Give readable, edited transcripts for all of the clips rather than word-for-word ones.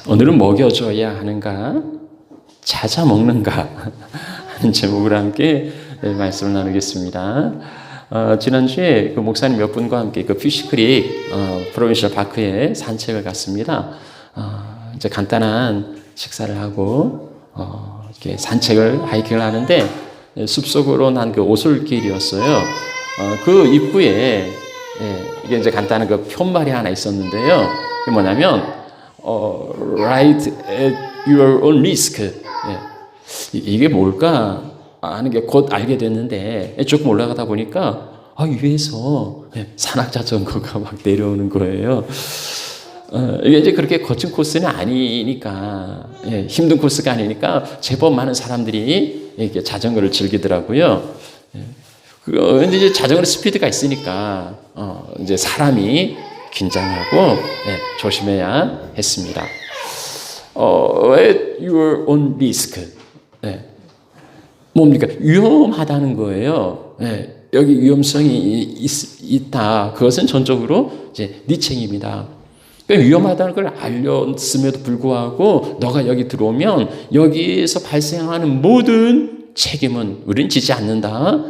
오늘은 먹여줘야 하는가, 찾아 먹는가 하는 제목으로 함께 말씀을 나누겠습니다. 지난주에 그 목사님 몇 분과 함께 그 피쉬크릭 프로빈셜 파크에 산책을 갔습니다. 이제 간단한 식사를 하고 이렇게 산책을 하이킹을 하는데 숲속으로 난 그 오솔길이었어요. 그 입구에 이게 이제 간단한 그 편말이 하나 있었는데요. 그게 뭐냐면 Ride at your own risk. 이게 뭘까 하는 게 곧 알게 됐는데 조금 올라가다 보니까 위에서 산악자전거가 막 내려오는 거예요. 이게 이제 그렇게 거친 코스는 아니니까, 힘든 코스가 아니니까 제법 많은 사람들이 이렇게 자전거를 즐기더라고요. 근데 이제 자전거 스피드가 있으니까 이제 사람이 긴장하고 조심해야 했습니다. At your own risk. 뭡니까? 위험하다는 거예요. 여기 위험성이 있다. 그것은 전적으로 이제 네 책임이다. 그러니까 위험하다는 걸 알렸음에도 불구하고 너가 여기 들어오면 여기에서 발생하는 모든 책임은 우리는 지지 않는다.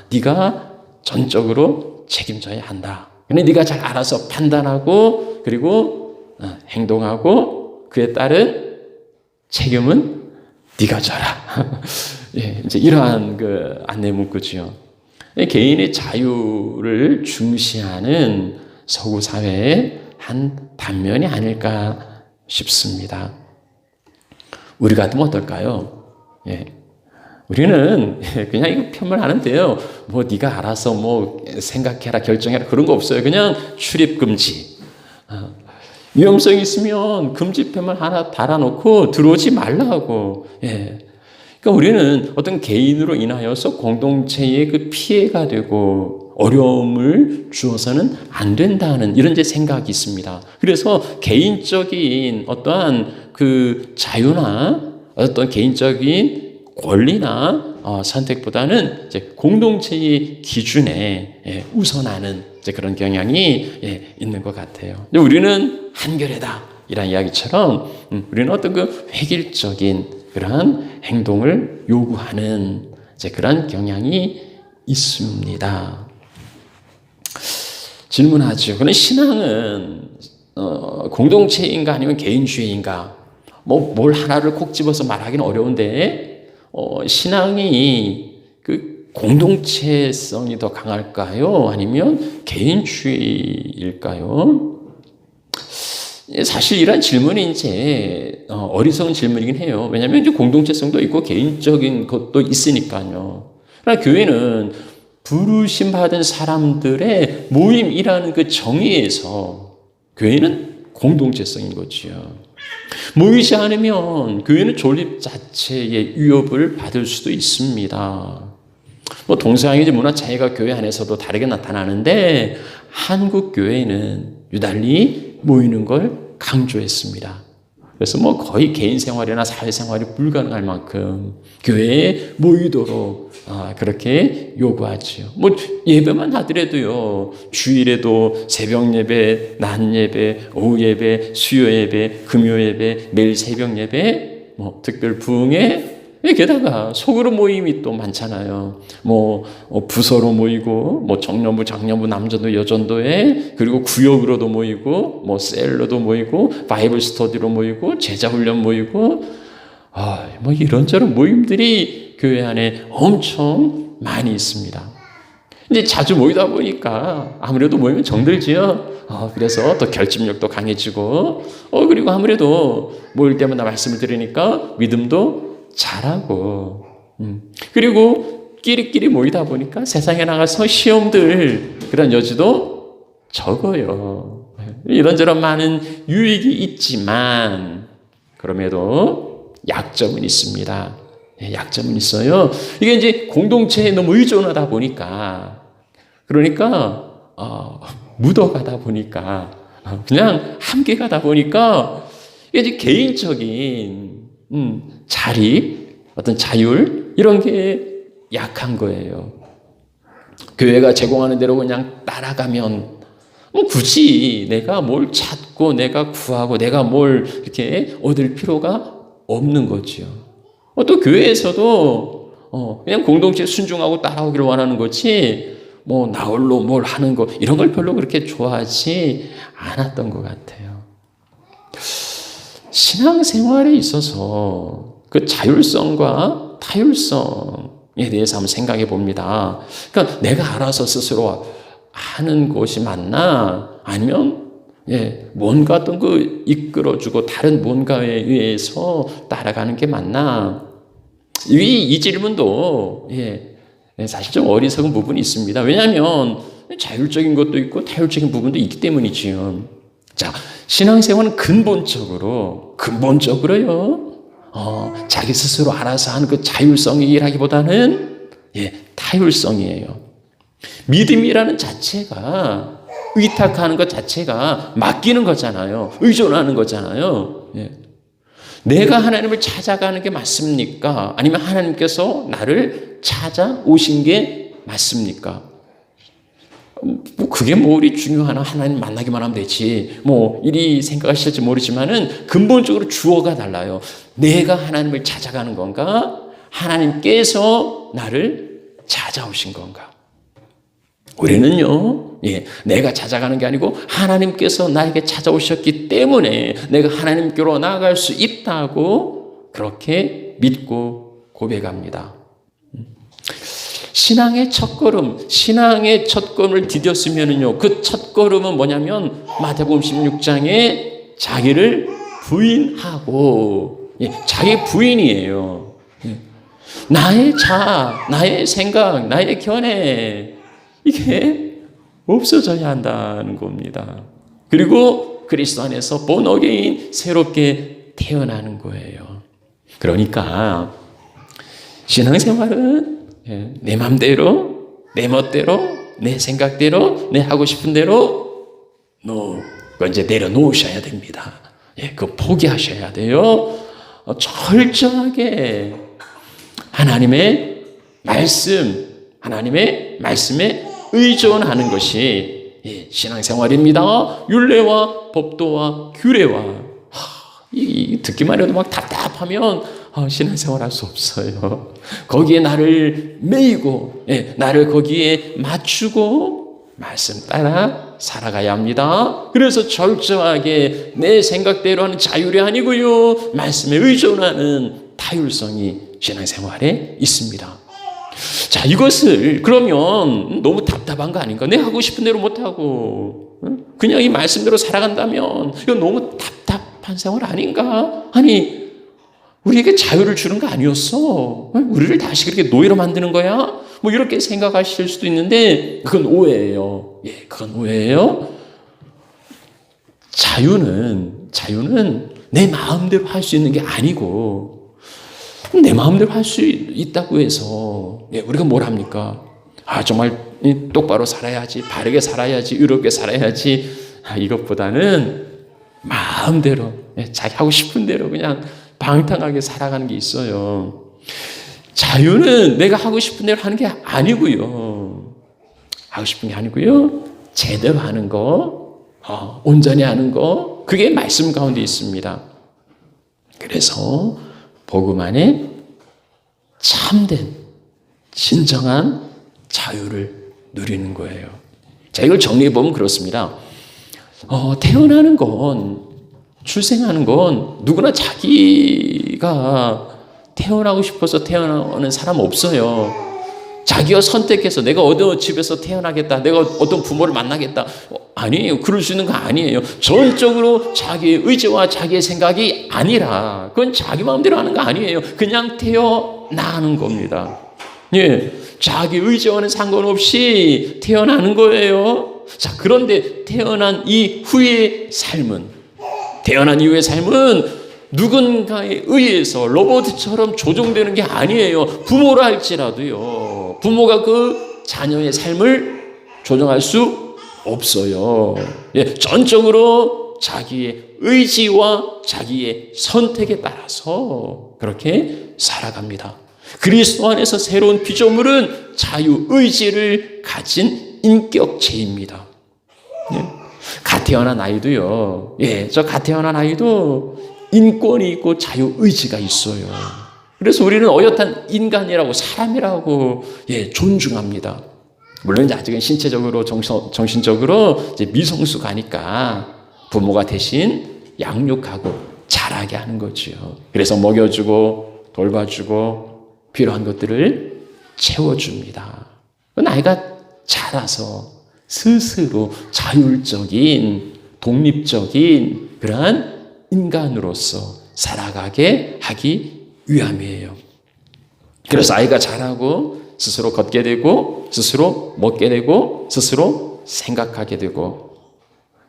네가 전적으로 책임져야 한다. 근데 네가 잘 알아서 판단하고 그리고 행동하고 그에 따른 책임은 네가 져라. 이제 이러한 그 안내 문구지요. 개인의 자유를 중시하는 서구 사회의 한 단면이 아닐까 싶습니다. 우리 같으면 어떨까요? 우리는 그냥 이거 편말하는데요. 뭐 네가 알아서 뭐 생각해라, 결정해라 그런 거 없어요. 그냥 출입 금지. 위험성이 있으면 금지 편말 하나 달아놓고 들어오지 말라고. 그러니까 우리는 어떤 개인으로 인하여서 공동체에 그 피해가 되고 어려움을 주어서는 안 된다는 이런 제 생각이 있습니다. 그래서 개인적인 어떠한 그 자유나 어떤 개인적인 권리나 선택보다는 이제 공동체의 기준에 우선하는 이제 그런 경향이 있는 것 같아요. 우리는 한결에다 이런 이야기처럼 우리는 어떤 그 획일적인 그러한 행동을 요구하는 이제 그런 경향이 있습니다. 질문하죠. 그럼 신앙은 공동체인가 아니면 개인주의인가? 뭘 하나를 콕 집어서 말하기는 어려운데 신앙이 그 공동체성이 더 강할까요? 아니면 개인주의일까요? 사실 이런 질문이 이제 어리석은 질문이긴 해요. 왜냐하면 이제 공동체성도 있고 개인적인 것도 있으니까요. 그러나 교회는 부르심 받은 사람들의 모임이라는 그 정의에서 교회는 공동체성인 거지요. 모이지 않으면 교회는 존립 자체의 위협을 받을 수도 있습니다. 뭐 동서양의 문화 차이가 교회 안에서도 다르게 나타나는데 한국 교회는 유달리 모이는 걸 강조했습니다. 그래서 뭐 거의 개인 생활이나 사회 생활이 불가능할 만큼 교회에 모이도록 그렇게 요구하지요. 뭐 예배만 하더라도요. 주일에도 새벽 예배, 낮 예배, 오후 예배, 수요 예배, 금요 예배, 매일 새벽 예배, 뭐 특별 부흥회, 게다가 소그룹 모임이 또 많잖아요. 뭐 부서로 모이고, 뭐 정년부, 장년부, 남전도, 여전도에 그리고 구역으로도 모이고, 뭐 셀로도 모이고, 바이블 스터디로 모이고, 제자훈련 모이고, 뭐 이런저런 모임들이 교회 안에 엄청 많이 있습니다. 이제 자주 모이다 보니까 아무래도 모이면 정들지요. 그래서 또 결집력도 강해지고, 그리고 아무래도 모일 때마다 말씀을 들으니까 믿음도 잘하고, 그리고 끼리끼리 모이다 보니까 세상에 나가서 시험들 그런 여지도 적어요. 이런저런 많은 유익이 있지만 그럼에도 약점은 있습니다. 약점은 있어요. 이게 이제 개인체에 너무 의존하다 보니까 그러니까 묻어가다 보니까 그냥 함께 가다 보니까 이게 이제 개인적인 자립, 어떤 자율 이런 게 약한 거예요. 교회가 제공하는 대로 그냥 따라가면 굳이 내가 뭘 찾고 내가 구하고 내가 뭘 이렇게 얻을 필요가 없는 거지요. 또 교회에서도 그냥 공동체에 순종하고 따라오기를 원하는 거지 뭐 나홀로 뭘 하는 거 이런 걸 별로 그렇게 좋아하지 않았던 것 같아요. 신앙생활에 있어서 그 자율성과 타율성에 대해서 한번 생각해 봅니다. 그러니까 내가 알아서 스스로 하는 것이 맞나? 아니면 뭔가 어떤 그 이끌어주고 다른 뭔가에 의해서 따라가는 게 맞나? 이 질문도 사실 좀 어리석은 부분이 있습니다. 왜냐하면 자율적인 것도 있고 타율적인 부분도 있기 때문이지요. 자, 신앙생활은 근본적으로요. 자기 스스로 알아서 하는 그 자율성이라기보다는 타율성이에요. 믿음이라는 자체가 의탁하는 것 자체가 맡기는 거잖아요. 의존하는 거잖아요. 내가 하나님을 찾아가는 게 맞습니까? 아니면 하나님께서 나를 찾아오신 게 맞습니까? 그게 뭐 우리 중요하나? 하나님 만나기만 하면 되지. 뭐 이리 생각하실지 모르지만은 근본적으로 주어가 달라요. 내가 하나님을 찾아가는 건가? 하나님께서 나를 찾아오신 건가? 우리는요, 내가 찾아가는 게 아니고 하나님께서 나에게 찾아오셨기 때문에 내가 하나님께로 나아갈 수 있다고 그렇게 믿고 고백합니다. 신앙의 첫걸음을 디뎠으면은요, 그 첫걸음은 뭐냐면 마태복음 16장에 자기를 부인하고, 자기 부인이에요. 나의 자아, 나의 생각, 나의 견해, 이게 없어져야 한다는 겁니다. 그리고 그리스도 안에서 born again, 새롭게 태어나는 거예요. 그러니까 신앙생활은 내 맘대로, 내 멋대로, 내 생각대로, 내 하고 싶은 대로 그건 이제 내려놓으셔야 됩니다. 그거 포기하셔야 돼요. 철저하게 하나님의 말씀에 의존하는 것이 신앙생활입니다. 율례와 법도와 규례와 듣기만 해도 막 답답하면 신앙생활 할 수 없어요. 거기에 나를 매이고 나를 거기에 맞추고 말씀 따라 살아가야 합니다. 그래서 철저하게 내 생각대로 하는 자율이 아니고요, 말씀에 의존하는 타율성이 신앙생활에 있습니다. 자, 이것을 그러면 너무 답답한 거 아닌가? 내가 하고 싶은 대로 못하고 그냥 이 말씀대로 살아간다면 이건 너무 답답한 생활 아닌가? 아니, 우리에게 자유를 주는 거 아니었어? 우리를 다시 그렇게 노예로 만드는 거야? 뭐 이렇게 생각하실 수도 있는데 그건 오해예요. 그건 오해예요. 자유는 내 마음대로 할 수 있는 게 아니고 내 마음대로 할 수 있다고 해서 우리가 뭘 합니까? 정말 똑바로 살아야지, 바르게 살아야지, 의롭게 살아야지. 이것보다는 마음대로 자기 하고 싶은 대로 그냥 방탕하게 살아가는 게 있어요. 자유는 내가 하고 싶은 대로 하는 게 아니고요. 하고 싶은 게 아니고요. 제대로 하는 거, 온전히 하는 거, 그게 말씀 가운데 있습니다. 그래서 복음 안에 참된 진정한 자유를 누리는 거예요. 자, 이걸 정리해 보면 그렇습니다. 태어나는 건, 출생하는 건 누구나 자기가 태어나고 싶어서 태어나는 사람 없어요. 자기가 선택해서 내가 어느 집에서 태어나겠다, 내가 어떤 부모를 만나겠다, 아니에요. 그럴 수 있는 거 아니에요. 전적으로 자기의 의지와 자기의 생각이 아니라 그건 자기 마음대로 하는 거 아니에요. 그냥 태어나는 겁니다. 자기 의지와는 상관없이 태어나는 거예요. 자, 그런데 태어난 이후의 삶은 누군가에 의해서 로봇처럼 조종되는 게 아니에요. 부모라 할지라도요, 부모가 그 자녀의 삶을 조종할 수 없어요. 전적으로 자기의 의지와 자기의 선택에 따라서 그렇게 살아갑니다. 그리스도 안에서 새로운 피조물은 자유의지를 가진 인격체입니다. 갓 태어난 아이도요. 저 갓 태어난 아이도 인권이 있고 자유의지가 있어요. 그래서 우리는 어엿한 인간이라고, 사람이라고 존중합니다. 물론 이제 아직은 신체적으로 정신적으로 이제 미성숙하니까 부모가 대신 양육하고 자라게 하는 거지요. 그래서 먹여주고 돌봐주고 필요한 것들을 채워줍니다. 아이가 자라서 스스로 자율적인 독립적인 그러한 인간으로서 살아가게 하기 위함이에요. 그래서 아이가 자라고 스스로 걷게 되고 스스로 먹게 되고 스스로 생각하게 되고,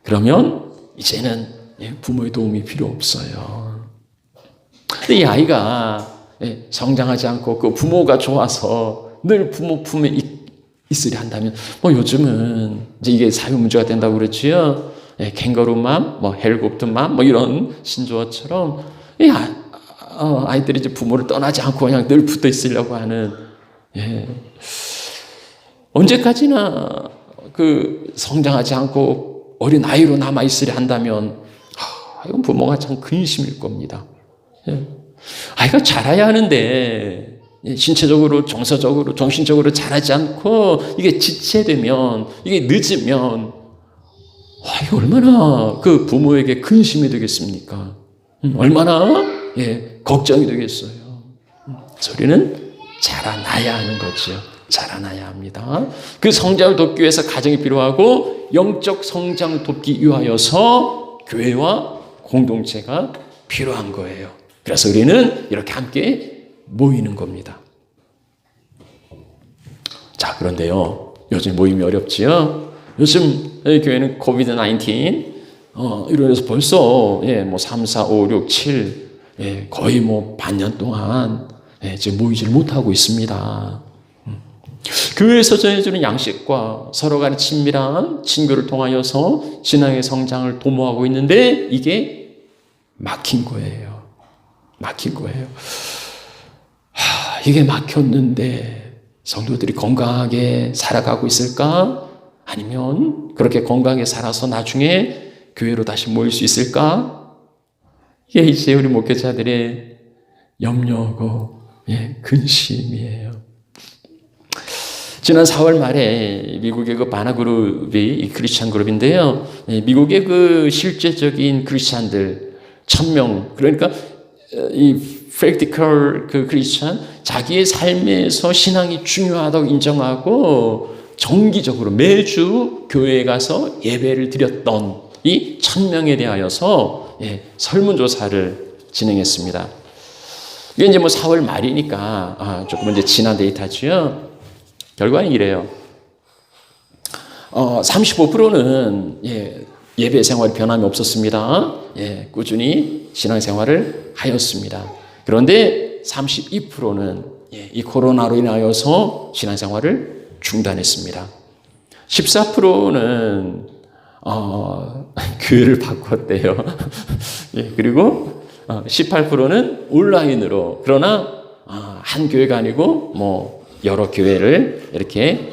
그러면 이제는 부모의 도움이 필요 없어요. 근데 이 아이가 성장하지 않고 그 부모가 좋아서 늘 부모 품에 있으려 한다면, 요즘은 이제 이게 사회 문제가 된다고 그랬지요. 캥거루맘, 헬리콥터맘, 이런 신조어처럼 아이들이 이제 부모를 떠나지 않고 그냥 늘 붙어 있으려고 하는, 언제까지나 그 성장하지 않고 어린 아이로 남아 있으려 한다면, 이건 부모가 참 근심일 겁니다. 아이가 자라야 하는데 신체적으로, 정서적으로, 정신적으로 자라지 않고 이게 지체되면, 이게 늦으면 이게 얼마나 그 부모에게 근심이 되겠습니까? 얼마나 걱정이 되겠어요. 우리는 자라나야 하는 거죠. 자라나야 합니다. 그 성장을 돕기 위해서 가정이 필요하고, 영적 성장 돕기 위하여서 교회와 공동체가 필요한 거예요. 그래서 우리는 이렇게 함께 모이는 겁니다. 자, 그런데요, 요즘 모임이 어렵지요. 요즘 교회는 코비드-19 이러면서 벌써 3, 4, 5, 6, 7 거의 반년 동안 지금 모이질 못하고 있습니다. 교회에서 전해주는 양식과 서로 간의 친밀한 친교를 통하여서 신앙의 성장을 도모하고 있는데 이게 막힌 거예요. 막힌 거예요. 이게 막혔는데 성도들이 건강하게 살아가고 있을까? 아니면 그렇게 건강하게 살아서 나중에 교회로 다시 모일 수 있을까? 이게 이제 우리 목회자들의 염려고 근심이에요. 지난 4월 말에 미국의 그 바나 그룹이 크리스찬 그룹인데요. 미국의 그 실제적인 크리스찬들 1000명, 그러니까 이 practical 그 크리스찬, 자기의 삶에서 신앙이 중요하다고 인정하고 정기적으로 매주 교회에 가서 예배를 드렸던 이 1000명에 대하여서 설문조사를 진행했습니다. 이게 이제 4월 말이니까 조금 이제 지난 데이터지요. 결과는 이래요. 35%는 예배 생활이 변함이 없었습니다. 꾸준히 신앙 생활을 하였습니다. 그런데 32%는 이 코로나로 인하여서 신앙 생활을 중단했습니다. 14%는 교회를 바꿨대요. 그리고 18%는 온라인으로, 그러나 한 교회가 아니고 여러 교회를 이렇게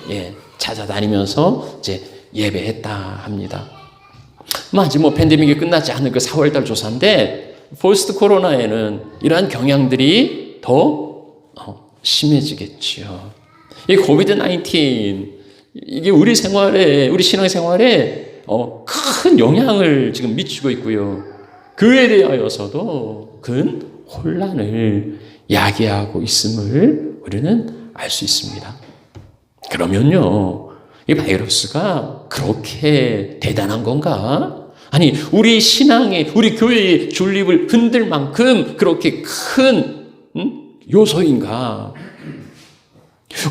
찾아다니면서 이제 예배했다 합니다. 아직 팬데믹이 끝나지 않은 그 4월달 조사인데, 포스트 코로나에는 이러한 경향들이 더 심해지겠지요. 이 코비드-19 이게 우리 생활에, 우리 신앙생활에 큰 영향을 지금 미치고 있고요. 그에 대하여서도 큰 혼란을 야기하고 있음을 우리는 알 수 있습니다. 그러면요, 이 바이러스가 그렇게 대단한 건가? 아니, 우리 신앙의, 우리 교회의 존립을 흔들 만큼 그렇게 큰 요소인가?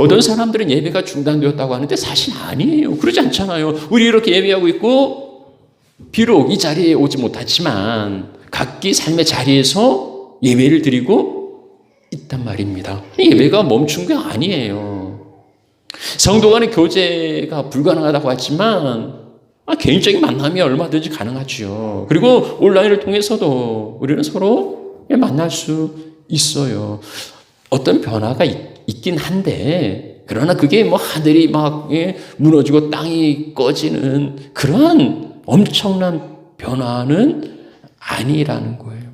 어떤 사람들은 예배가 중단되었다고 하는데 사실 아니에요. 그러지 않잖아요. 우리 이렇게 예배하고 있고, 비록 이 자리에 오지 못하지만 각기 삶의 자리에서 예배를 드리고 있단 말입니다. 예배가 멈춘 게 아니에요. 성도 간의 교제가 불가능하다고 하지만 개인적인 만남이 얼마든지 가능하죠. 그리고 온라인을 통해서도 우리는 서로 만날 수 있어요. 어떤 변화가 있긴 한데, 그러나 그게 하늘이 막 무너지고 땅이 꺼지는 그러한 엄청난 변화는 아니라는 거예요.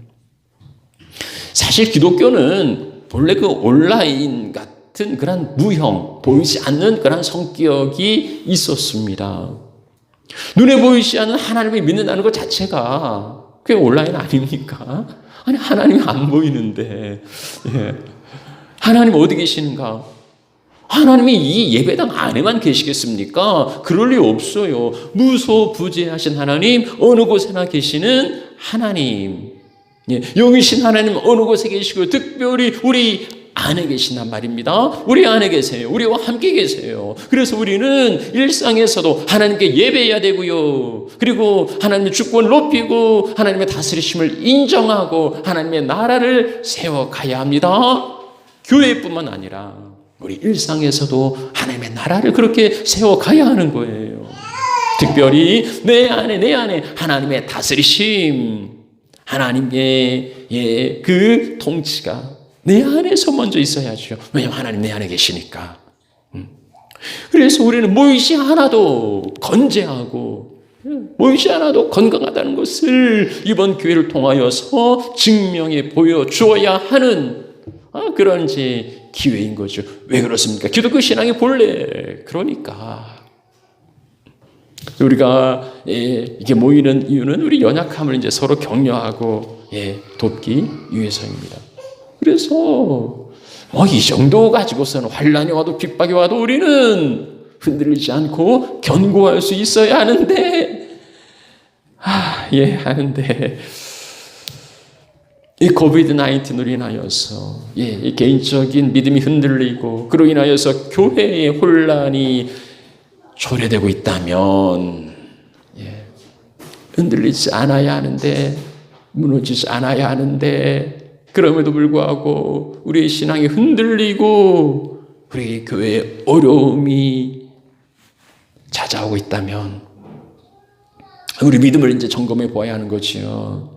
사실 기독교는 본래 그 온라인 같은 그런 무형, 보이지 않는 그런 성격이 있었습니다. 눈에 보이지 않는 하나님을 믿는다는 것 자체가 그게 온라인 아닙니까? 아니, 하나님이 안 보이는데, 예. 하나님 어디 계시는가? 하나님이 이 예배당 안에만 계시겠습니까? 그럴 리 없어요. 무소부재하신 하나님, 어느 곳에나 계시는 하나님, 예, 영이신 하나님 어느 곳에 계시고 특별히 우리 안에 계신단 말입니다. 우리 안에 계세요. 우리와 함께 계세요. 그래서 우리는 일상에서도 하나님께 예배해야 되고요. 그리고 하나님의 주권을 높이고 하나님의 다스리심을 인정하고 하나님의 나라를 세워가야 합니다. 교회뿐만 아니라 우리 일상에서도 하나님의 나라를 그렇게 세워가야 하는 거예요. 특별히 내 안에 하나님의 다스리심, 하나님의 그 통치가 내 안에서 먼저 있어야죠. 왜냐하면 하나님 내 안에 계시니까. 그래서 우리는 무엇이 하나도 건재하고 무엇이 하나도 건강하다는 것을 이번 기회를 통하여서 증명해 보여주어야 하는 그런 이제 기회인 거죠. 왜 그렇습니까? 기독교 신앙의 본래 그러니까. 우리가 이게 모이는 이유는 우리 연약함을 이제 서로 격려하고 돕기 위해서입니다. 그래서 이 정도 가지고서는 환난이 와도 핍박이 와도 우리는 흔들리지 않고 견고할 수 있어야 하는데, 하는데 이 코비드-19으로 인하여서 이 개인적인 믿음이 흔들리고 그로 인하여서 교회의 혼란이 초래되고 있다면 흔들리지 않아야 하는데, 무너지지 않아야 하는데, 그럼에도 불구하고 우리의 신앙이 흔들리고 우리 교회에 어려움이 찾아오고 있다면 우리 믿음을 이제 점검해 보아야 하는 거지요.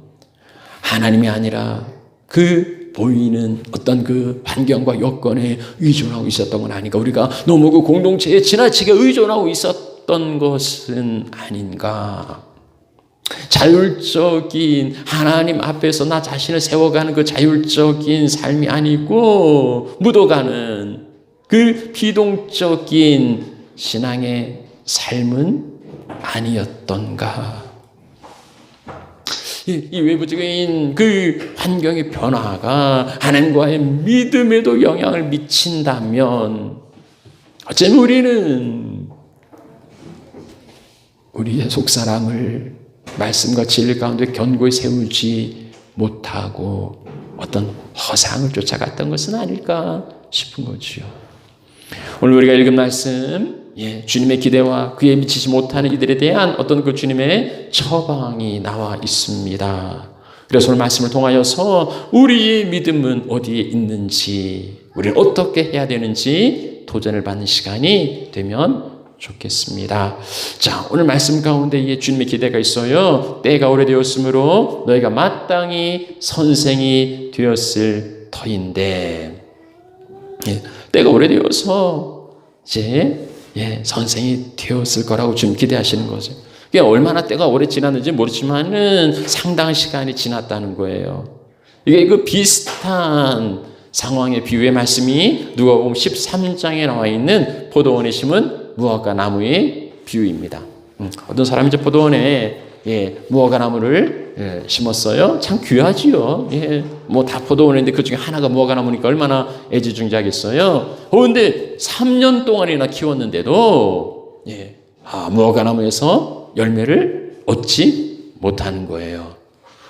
하나님이 아니라 그 보이는 어떤 그 환경과 여건에 의존하고 있었던 건 아닌가. 우리가 너무 그 공동체에 지나치게 의존하고 있었던 것은 아닌가. 자율적인 하나님 앞에서 나 자신을 세워가는 그 자율적인 삶이 아니고 묻어가는 그 비동적인 신앙의 삶은 아니었던가. 이 외부적인 그 환경의 변화가 하나님과의 믿음에도 영향을 미친다면 어쩌면 우리는 우리의 속사람을 말씀과 진리 가운데 견고히 세우지 못하고 어떤 허상을 쫓아갔던 것은 아닐까 싶은 거지요. 오늘 우리가 읽은 말씀, 주님의 기대와 그에 미치지 못하는 이들에 대한 어떤 그 주님의 처방이 나와 있습니다. 그래서 오늘 말씀을 통하여서 우리의 믿음은 어디에 있는지, 우리는 어떻게 해야 되는지 도전을 받는 시간이 되면 좋겠습니다. 자, 오늘 말씀 가운데 주님의 기대가 있어요. 때가 오래되었으므로 너희가 마땅히 선생이 되었을 터인데, 때가 오래되어서 이제 선생이 되었을 거라고 좀 기대하시는 거죠. 그게 얼마나 때가 오래 지났는지 모르지만은 상당한 시간이 지났다는 거예요. 이게 그 비슷한 상황의 비유의 말씀이 누가복음 13장에 나와 있는 포도원에 심은 무화과 나무의 비유입니다. 어떤 사람이 이제 포도원에 무화과 나무를 심었어요. 참 귀하지요. 뭐 다 포도원인데 그 중에 하나가 무화과 나무니까 얼마나 애지중지하겠어요. 근데 3년 동안이나 키웠는데도 무화과 나무에서 열매를 얻지 못하는 거예요.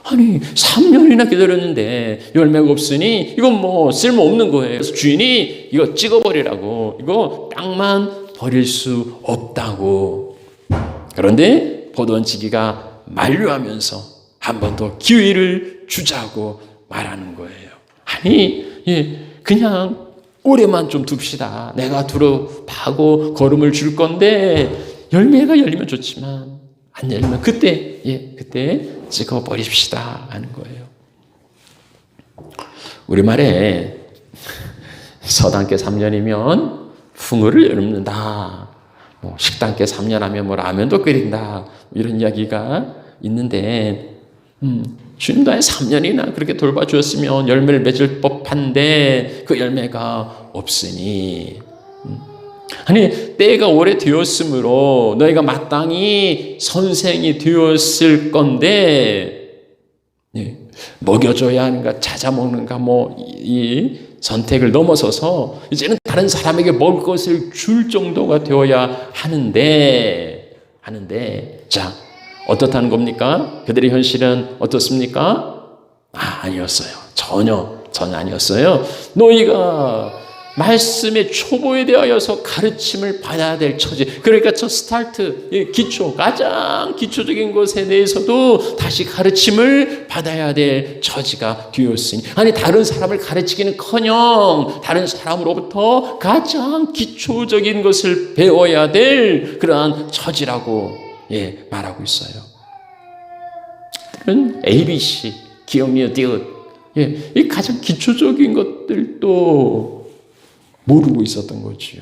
아니 3년이나 기다렸는데 열매가 없으니 이건 뭐 쓸모없는 거예요. 그래서 주인이 이거 찍어버리라고, 이거 땅만 버릴 수 없다고. 그런데 포도원지기가 만류하면서 한 번 더 기회를 주자고 말하는 거예요. 아니 그냥 올해만 좀 둡시다. 내가 두루 파고 거름을 줄 건데 열매가 열리면 좋지만 안 열리면 그때 찍어버립시다 하는 거예요. 우리말에 서당께 3년이면 풍어를 열는다. 식당께 3년 하면 뭐 라면도 끓인다. 이런 이야기가 있는데, 주님도 한 3년이나 그렇게 돌봐주었으면 열매를 맺을 법한데 그 열매가 없으니, 아니 때가 오래되었으므로 너희가 마땅히 선생이 되었을 건데, 먹여줘야 하는가 찾아 먹는가 이 선택을 넘어서서 이제는 다른 사람에게 먹을 것을 줄 정도가 되어야 하는데 자, 어떻다는 겁니까? 그들의 현실은 어떻습니까? 아니었어요. 전혀 아니었어요. 너희가 말씀의 초보에 대하여서 가르침을 받아야 될 처지. 그러니까 저 스타트, 기초, 가장 기초적인 것에 대해서도 다시 가르침을 받아야 될 처지가 되었으니. 아니, 다른 사람을 가르치기는커녕 다른 사람으로부터 가장 기초적인 것을 배워야 될 그러한 처지라고 말하고 있어요. ABC, 기억, 니은, 디귿. 이 가장 기초적인 것들도 모르고 있었던 거지요.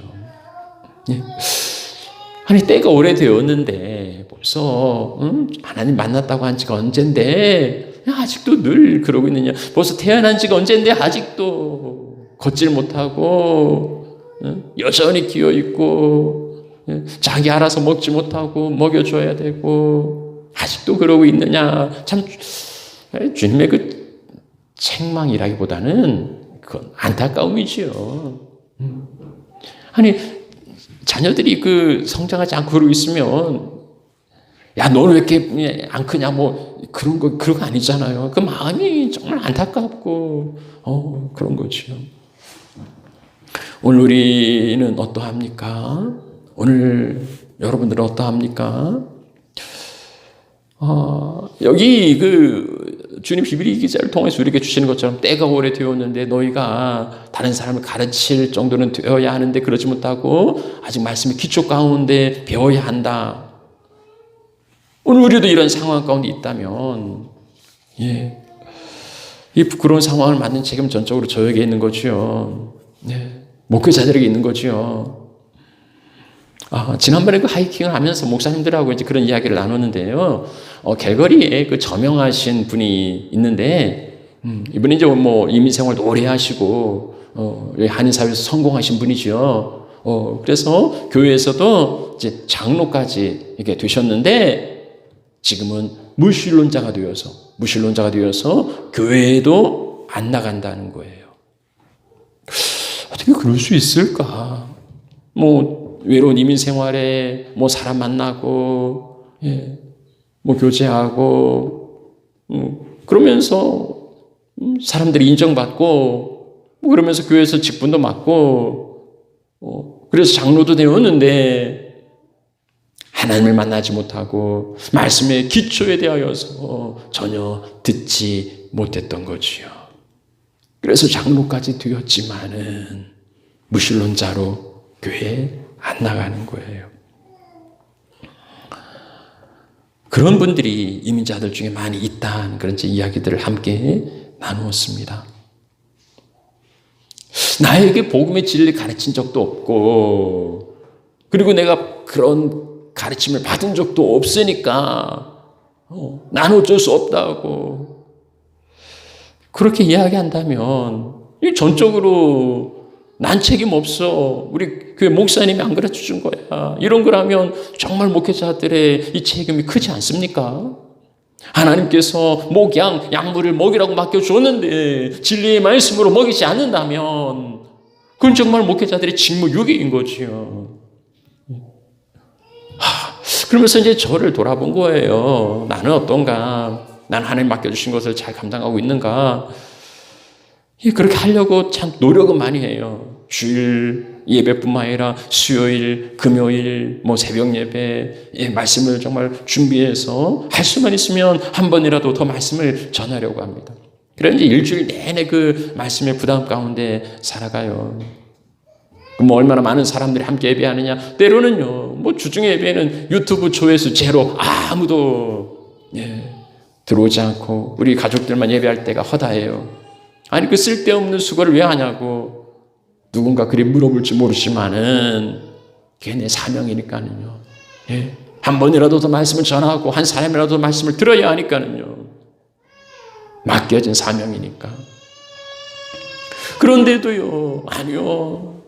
아니 때가 오래되었는데 벌써 하나님 만났다고 한 지가 언젠데 아직도 늘 그러고 있느냐. 벌써 태어난 지가 언젠데 아직도 걷질 못하고 여전히 기어있고 자기 알아서 먹지 못하고 먹여줘야 되고 아직도 그러고 있느냐. 참 주님의 그 책망이라기보다는 그건 안타까움이지요. 아니 자녀들이 그 성장하지 않고 그러고 있으면 야 너는 왜 이렇게 안 크냐 뭐 그런 거 아니잖아요. 그 마음이 정말 안타깝고 그런 거죠. 오늘 우리는 어떠합니까? 오늘 여러분들은 어떠합니까? 여기 주님 히브리 기자를 통해서 우리에게 주시는 것처럼 때가 오래되었는데 너희가 다른 사람을 가르칠 정도는 되어야 하는데 그러지 못하고 아직 말씀의 기초 가운데 배워야 한다. 오늘 우리도 이런 상황 가운데 있다면 이 부끄러운 상황을 맡는 책임은 전적으로 저에게 있는 거죠. 목회자들에게 있는 거죠. 지난번에 그 하이킹을 하면서 목사님들하고 이제 그런 이야기를 나눴는데요. 갤거리에 그 저명하신 분이 있는데, 이분이 이제 뭐 이민생활도 오래 하시고, 한인사회에서 성공하신 분이죠. 그래서 교회에서도 이제 장로까지 이렇게 되셨는데, 지금은 무신론자가 되어서 교회에도 안 나간다는 거예요. 어떻게 그럴 수 있을까? 외로운 이민 생활에 사람 만나고 교제하고 그러면서 사람들이 인정받고 그러면서 교회에서 직분도 맡고 그래서 장로도 되었는데 하나님을 만나지 못하고 말씀의 기초에 대하여서 전혀 듣지 못했던 거지요. 그래서 장로까지 되었지만은 무신론자로 교회에 안 나가는 거예요. 그런 분들이 이민자들 중에 많이 있다는 그런 이야기들을 함께 나누었습니다. 나에게 복음의 진리를 가르친 적도 없고 그리고 내가 그런 가르침을 받은 적도 없으니까 나는 어쩔 수 없다고 그렇게 이야기한다면 전적으로 난 책임 없어. 우리 교회 목사님이 안 가르쳐 준 거야. 이런 거라면 정말 목회자들의 이 책임이 크지 않습니까? 하나님께서 목양, 약물을 먹이라고 맡겨줬는데 진리의 말씀으로 먹이지 않는다면 그건 정말 목회자들의 직무유기인 거지요. 그러면서 이제 저를 돌아본 거예요. 나는 어떤가? 난 하나님 맡겨주신 것을 잘 감당하고 있는가? 그렇게 하려고 참 노력은 많이 해요. 주일 예배뿐만 아니라 수요일, 금요일, 새벽 예배, 말씀을 정말 준비해서 할 수만 있으면 한 번이라도 더 말씀을 전하려고 합니다. 그래서 이제 일주일 내내 그 말씀의 부담 가운데 살아가요. 얼마나 많은 사람들이 함께 예배하느냐. 때로는요, 주중에 예배는 유튜브 조회수 제로, 아무도 들어오지 않고 우리 가족들만 예배할 때가 허다해요. 아니 그 쓸데없는 수고를 왜 하냐고 누군가 그리 물어볼지 모르지만은 그게 내 사명이니까는요. 예. 한 번이라도 더 말씀을 전하고 한 사람이라도 말씀을 들어야 하니까는요. 맡겨진 사명이니까. 그런데도요, 아니요.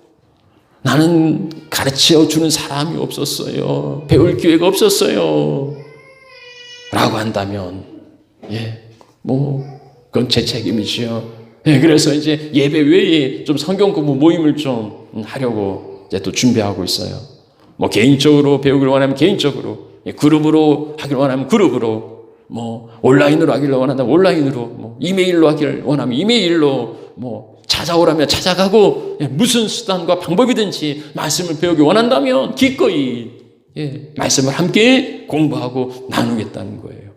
나는 가르쳐 주는 사람이 없었어요. 배울 기회가 없었어요. 라고 한다면, 그건 제 책임이지요. 그래서 이제 예배 외에 좀 성경 공부 모임을 좀 하려고 이제 또 준비하고 있어요. 개인적으로 배우기를 원하면 개인적으로, 그룹으로 하기를 원하면 그룹으로, 온라인으로 하기를 원한다면 온라인으로, 이메일로 하기를 원하면 이메일로, 찾아오라면 찾아가고, 무슨 수단과 방법이든지 말씀을 배우기 원한다면 기꺼이, 말씀을 함께 공부하고 나누겠다는 거예요.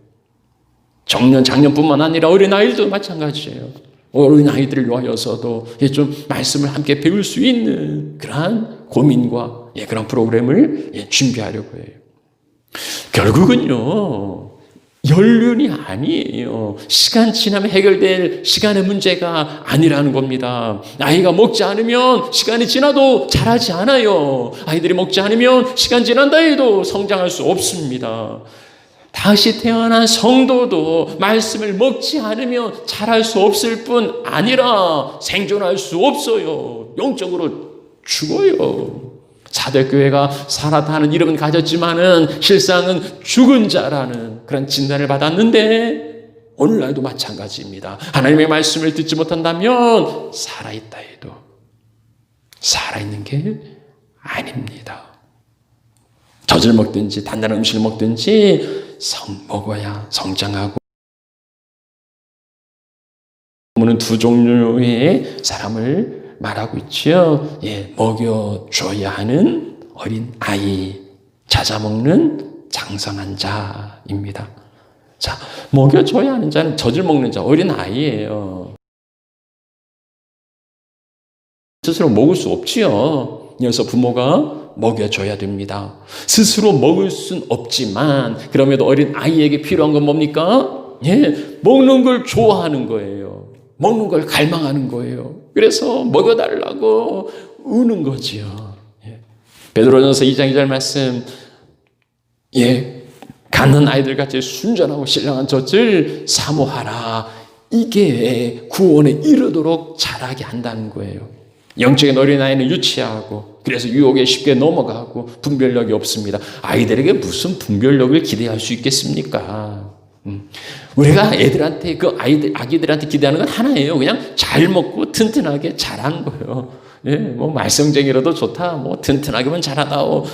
청년, 장년뿐만 아니라 어린아이들도 마찬가지예요. 어린아이들을 위하여서도 좀 말씀을 함께 배울 수 있는 그러한 고민과 그런 프로그램을 준비하려고 해요. 결국은요, 연륜이 아니에요. 시간 지나면 해결될 시간의 문제가 아니라는 겁니다. 아이가 먹지 않으면 시간이 지나도 자라지 않아요. 아이들이 먹지 않으면 시간 지난다 해도 성장할 수 없습니다. 다시 태어난 성도도 말씀을 먹지 않으면 자랄 수 없을 뿐 아니라 생존할 수 없어요. 영적으로 죽어요. 사대교회가 살았다는 이름은 가졌지만은 실상은 죽은 자라는 그런 진단을 받았는데 오늘날도 마찬가지입니다. 하나님의 말씀을 듣지 못한다면 살아있다 해도 살아있는 게 아닙니다. 젖을 먹든지 단단한 음식을 먹든지 먹어야 성장하고. 는 두 종류의 사람을 말하고 있지요. 먹여줘야 하는 어린 아이, 찾아먹는 장성한 자입니다. 자, 먹여줘야 하는 자는 젖을 먹는 자, 어린 아이예요. 스스로 먹을 수 없지요. 그래서 부모가 먹여줘야 됩니다. 스스로 먹을 순 없지만 그럼에도 어린 아이에게 필요한 건 뭡니까? 먹는 걸 좋아하는 거예요. 먹는 걸 갈망하는 거예요. 그래서 먹여달라고 우는 거지요. 베드로전서 2장 2절 말씀, 가는 아이들같이 순전하고 신령한 젖을 사모하라. 이게 구원에 이르도록 자라게 한다는 거예요. 영적인 어린아이는 유치하고 그래서 유혹에 쉽게 넘어가고 분별력이 없습니다. 아이들에게 무슨 분별력을 기대할 수 있겠습니까? 우리가 애들한테 아기들한테 기대하는 건 하나예요. 그냥 잘 먹고 튼튼하게 자란 거예요. 말썽쟁이라도 좋다. 튼튼하게만 자라다오.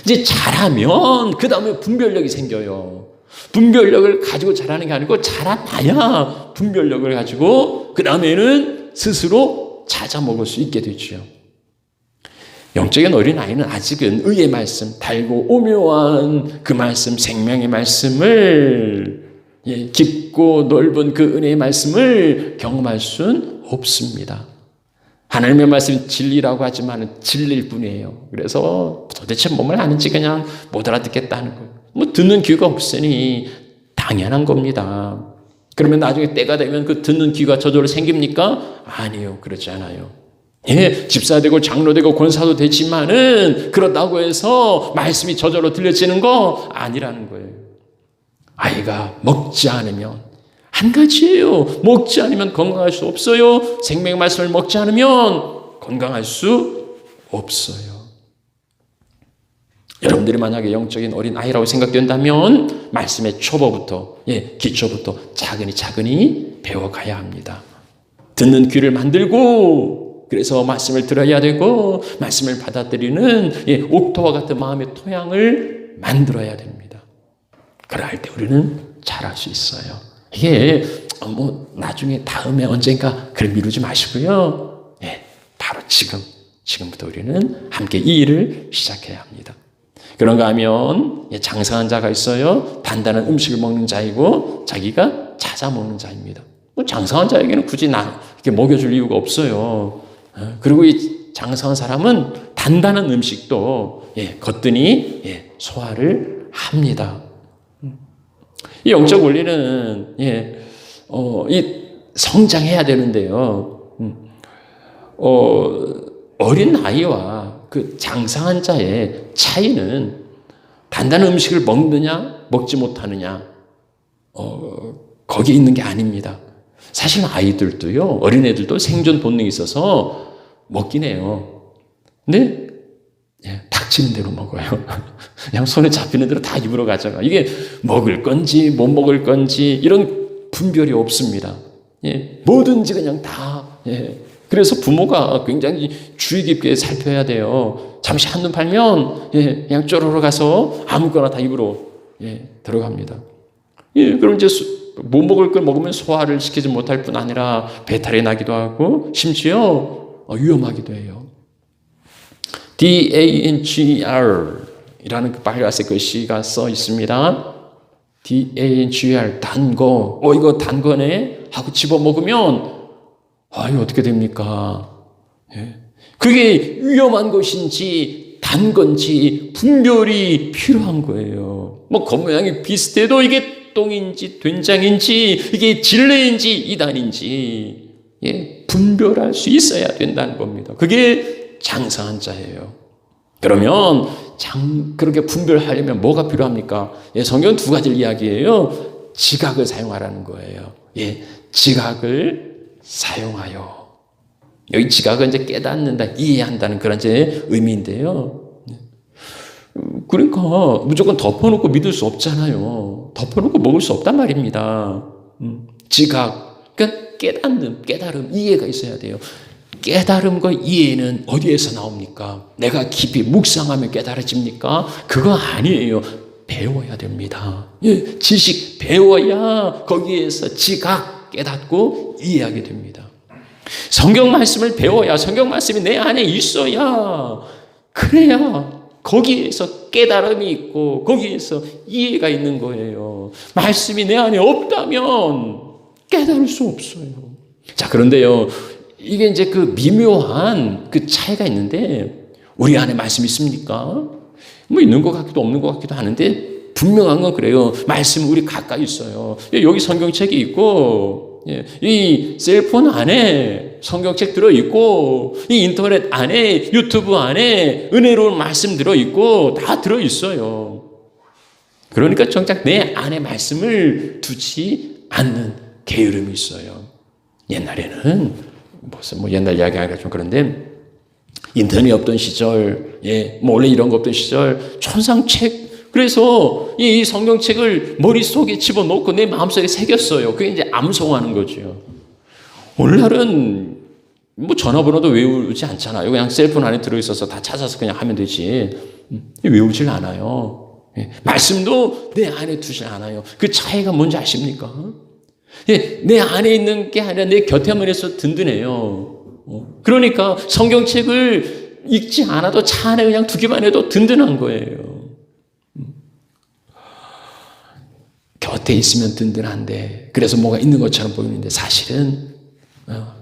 이제 자라면 그 다음에 분별력이 생겨요. 분별력을 가지고 자라는 게 아니고 자라나야 분별력을 가지고 그 다음에는 스스로 찾아 먹을 수 있게 되죠. 영적인 어린아이는 아직은 의의 말씀, 달고 오묘한 그 말씀, 생명의 말씀을, 깊고 넓은 그 은혜의 말씀을 경험할 수는 없습니다. 하나님의 말씀이 진리라고 하지만 진리일 뿐이에요. 그래서 도대체 뭔 하는지 그냥 못 알아듣겠다는 거예요. 듣는 귀가 없으니 당연한 겁니다. 그러면 나중에 때가 되면 그 듣는 귀가 저절로 생깁니까? 아니요, 그렇지 않아요. 집사 되고 장로 되고 권사도 되지만은 그렇다고 해서 말씀이 저절로 들려지는 거 아니라는 거예요. 아이가 먹지 않으면 한 가지예요. 먹지 않으면 건강할 수 없어요. 생명의 말씀을 먹지 않으면 건강할 수 없어요. 여러분들이 만약에 영적인 어린 아이라고 생각된다면 말씀의 초보부터, 기초부터 차근히 배워가야 합니다. 듣는 귀를 만들고 그래서 말씀을 들어야 되고 말씀을 받아들이는 옥토와 같은 마음의 토양을 만들어야 됩니다. 그럴 때 우리는 잘할 수 있어요. 이게 나중에 다음에 언젠가 그걸 미루지 마시고요. 바로 지금부터 우리는 함께 이 일을 시작해야 합니다. 그런가 하면 장성한 자가 있어요. 단단한 음식을 먹는 자이고 자기가 찾아 먹는 자입니다. 장성한 자에게는 굳이 이렇게 먹여줄 이유가 없어요. 그리고 이 장성한 사람은 단단한 음식도 거뜬히 소화를 합니다. 이 영적 원리는 이 성장해야 되는데요. 어린 아이와 그 장상한 자의 차이는 단단한 음식을 먹느냐 먹지 못하느냐 거기에 있는 게 아닙니다. 사실 아이들도요, 어린애들도 생존 본능이 있어서 먹긴 해요. 근데 닥치는 대로 먹어요. 그냥 손에 잡히는 대로 다 입으로 가져가. 이게 먹을 건지 못 먹을 건지 이런 분별이 없습니다. 뭐든지 그냥 다. 그래서 부모가 굉장히 주의 깊게 살펴야 돼요. 잠시 한눈 팔면 그냥 쪼르르 가서 아무거나 다 입으로 들어갑니다. 그럼 이제 못 먹을 걸 먹으면 소화를 시키지 못할 뿐 아니라 배탈이 나기도 하고 심지어 위험하기도 해요. DANGR 이라는 그 빨간색 글씨가 써 있습니다. DANGR 단 거. 이거 단 거네 하고 집어 먹으면 이거 어떻게 됩니까? 그게 위험한 것인지 단 건지 분별이 필요한 거예요. 겉모양이 비슷해도 이게 똥인지 된장인지 이게 진례인지 이단인지 분별할 수 있어야 된다는 겁니다. 그게 장사한 자예요. 그러면 그렇게 분별하려면 뭐가 필요합니까? 성경은 두 가지를 이야기해요. 지각을 사용하라는 거예요. 지각을 사용하여. 여기 지각은 이제 깨닫는다, 이해한다는 그런 이제 의미인데요. 그러니까 무조건 덮어놓고 믿을 수 없잖아요. 덮어놓고 먹을 수 없단 말입니다. 지각, 그러니까 깨달음, 이해가 있어야 돼요. 깨달음과 이해는 어디에서 나옵니까? 내가 깊이 묵상하면 깨달아집니까? 그거 아니에요. 배워야 됩니다. 지식 배워야 거기에서 지각 깨닫고 이해하게 됩니다. 성경 말씀을 배워야, 성경 말씀이 내 안에 있어야, 그래야 거기에서 깨달음이 있고 거기에서 이해가 있는 거예요. 말씀이 내 안에 없다면 깨달을 수 없어요. 자, 그런데요, 이게 이제 그 미묘한 그 차이가 있는데, 우리 안에 말씀이 있습니까? 있는 것 같기도 없는 것 같기도 하는데, 분명한 건 그래요. 말씀은 우리 가까이 있어요. 여기 성경책이 있고, 이 셀폰 안에 성경책 들어있고, 이 인터넷 안에, 유튜브 안에 은혜로운 말씀 들어있고, 다 들어있어요. 그러니까 정작 내 안에 말씀을 두지 않는 게으름이 있어요. 옛날에는, 옛날 이야기 하기가 좀 그런데, 인터넷이 없던 시절, 원래 이런 거 없던 시절, 천상책, 그래서 이 성경책을 머릿속에 집어넣고 내 마음속에 새겼어요. 그게 이제 암송하는 거죠. 오늘날은 전화번호도 외우지 않잖아요. 그냥 셀폰 안에 들어있어서 다 찾아서 그냥 하면 되지. 외우질 않아요. 말씀도 내 안에 두질 않아요. 그 차이가 뭔지 아십니까? 내 안에 있는 게 아니라 내 곁에만 있어서 든든해요. 그러니까 성경책을 읽지 않아도 차 안에 그냥 두기만 해도 든든한 거예요. 곁에 있으면 든든한데, 그래서 뭐가 있는 것처럼 보이는데 사실은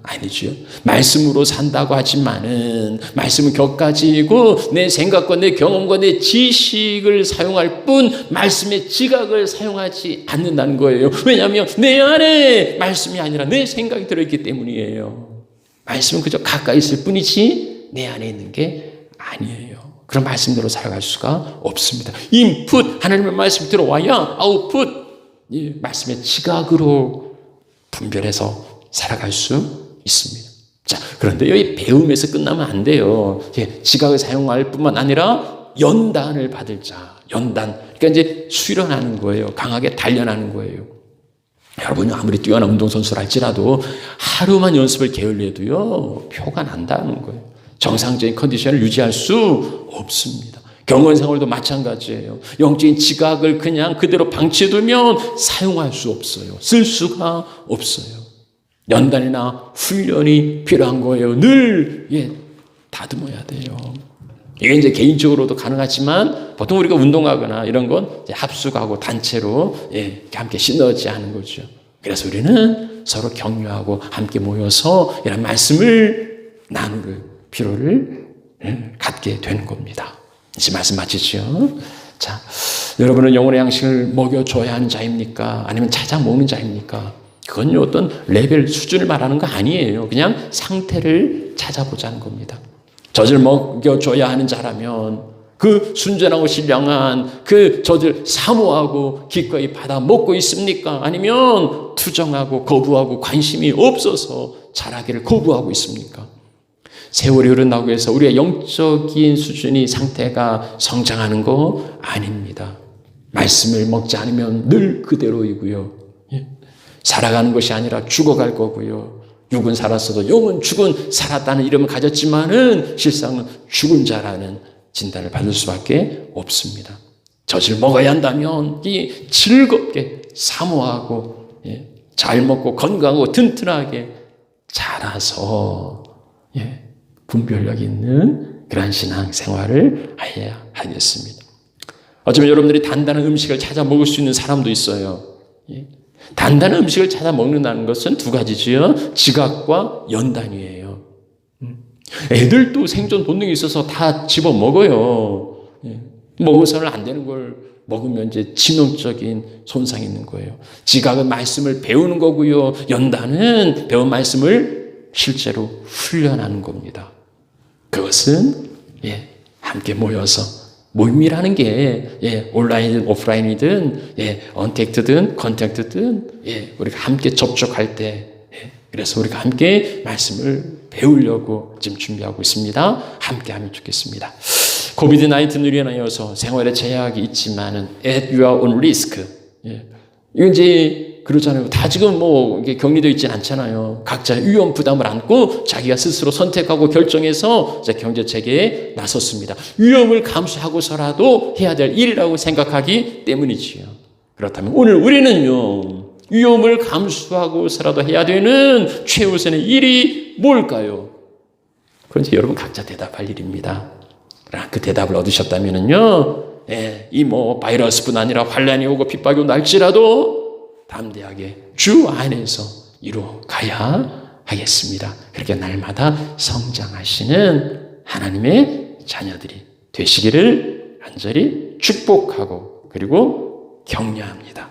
아니죠. 말씀으로 산다고 하지만은 말씀은 격가지고 내 생각과 내 경험과 내 지식을 사용할 뿐 말씀의 지각을 사용하지 않는다는 거예요. 왜냐하면 내 안에 말씀이 아니라 내 생각이 들어있기 때문이에요. 말씀은 그저 가까이 있을 뿐이지 내 안에 있는 게 아니에요. 그런 말씀대로 살아갈 수가 없습니다. 인풋, 하나님의 말씀이 들어와야 아웃풋, 말씀의 지각으로 분별해서 살아갈 수 있습니다. 자, 그런데 여기 배움에서 끝나면 안 돼요. 지각을 사용할 뿐만 아니라 연단을 받을 자, 연단. 그러니까 이제 수련하는 거예요. 강하게 단련하는 거예요. 여러분이 아무리 뛰어난 운동선수라 할지라도 하루만 연습을 게을리해도요, 표가 난다는 거예요. 정상적인 컨디션을 유지할 수 없습니다. 경건 생활도 마찬가지예요. 영적인 지각을 그냥 그대로 방치해두면 사용할 수 없어요. 쓸 수가 없어요. 연단이나 훈련이 필요한 거예요. 늘 다듬어야 돼요. 이게 이제 개인적으로도 가능하지만 보통 우리가 운동하거나 이런 건 이제 합숙하고 단체로 함께 시너지 하는 거죠. 그래서 우리는 서로 격려하고 함께 모여서 이런 말씀을 나눌 필요를 갖게 되는 겁니다. 이제 말씀 마치죠. 자, 여러분은 영혼의 양식을 먹여줘야 하는 자입니까? 아니면 찾아 먹는 자입니까? 그건 어떤 레벨 수준을 말하는 거 아니에요. 그냥 상태를 찾아보자는 겁니다. 젖을 먹여줘야 하는 자라면 그 순전하고 신령한 그 젖을 사모하고 기꺼이 받아 먹고 있습니까? 아니면 투정하고 거부하고 관심이 없어서 자라기를 거부하고 있습니까? 세월이 흐른다고 해서 우리의 영적인 수준이 상태가 성장하는 거 아닙니다. 말씀을 먹지 않으면 늘 그대로이고요. 살아가는 것이 아니라 죽어갈 거고요. 육은 살았어도 영은 죽은 살았다는 이름을 가졌지만은 실상은 죽은 자라는 진단을 받을 수밖에 없습니다. 젖을 먹어야 한다면 이 즐겁게 사모하고 잘 먹고 건강하고 튼튼하게 자라서 분별력 있는 그러한 신앙생활을 해야 하겠습니다. 어쩌면 여러분들이 단단한 음식을 찾아 먹을 수 있는 사람도 있어요. 단단한 음식을 찾아 먹는다는 것은 두 가지지요. 지각과 연단이에요. 애들도 생존 본능이 있어서 다 집어 먹어요. 먹어서는 안 되는 걸 먹으면 이제 치명적인 손상이 있는 거예요. 지각은 말씀을 배우는 거고요. 연단은 배운 말씀을 실제로 훈련하는 겁니다. 그것은 함께 모여서 모임이라는 게 온라인이든 오프라인이든 언택트든 컨택트든 우리가 함께 접촉할 때 그래서 우리가 함께 말씀을 배우려고 지금 준비하고 있습니다. 함께 하면 좋겠습니다. 코비드-19을 인하여서 생활에 제약이 있지만은 at your own risk. 이건 이제 그렇잖아요. 다 지금 뭐 이게 격리되어 있진 않잖아요. 각자 위험 부담을 안고 자기가 스스로 선택하고 결정해서 경제 체계에 나섰습니다. 위험을 감수하고서라도 해야 될 일이라고 생각하기 때문이지요. 그렇다면 오늘 우리는요, 위험을 감수하고서라도 해야 되는 최우선의 일이 뭘까요? 그건 이제 여러분 각자 대답할 일입니다. 그 대답을 얻으셨다면은요, 이 뭐 바이러스뿐 아니라 환란이 오고 핍박이 온다 할지라도 담대하게 주 안에서 이루어가야 하겠습니다. 그렇게 날마다 성장하시는 하나님의 자녀들이 되시기를 간절히 축복하고 그리고 격려합니다.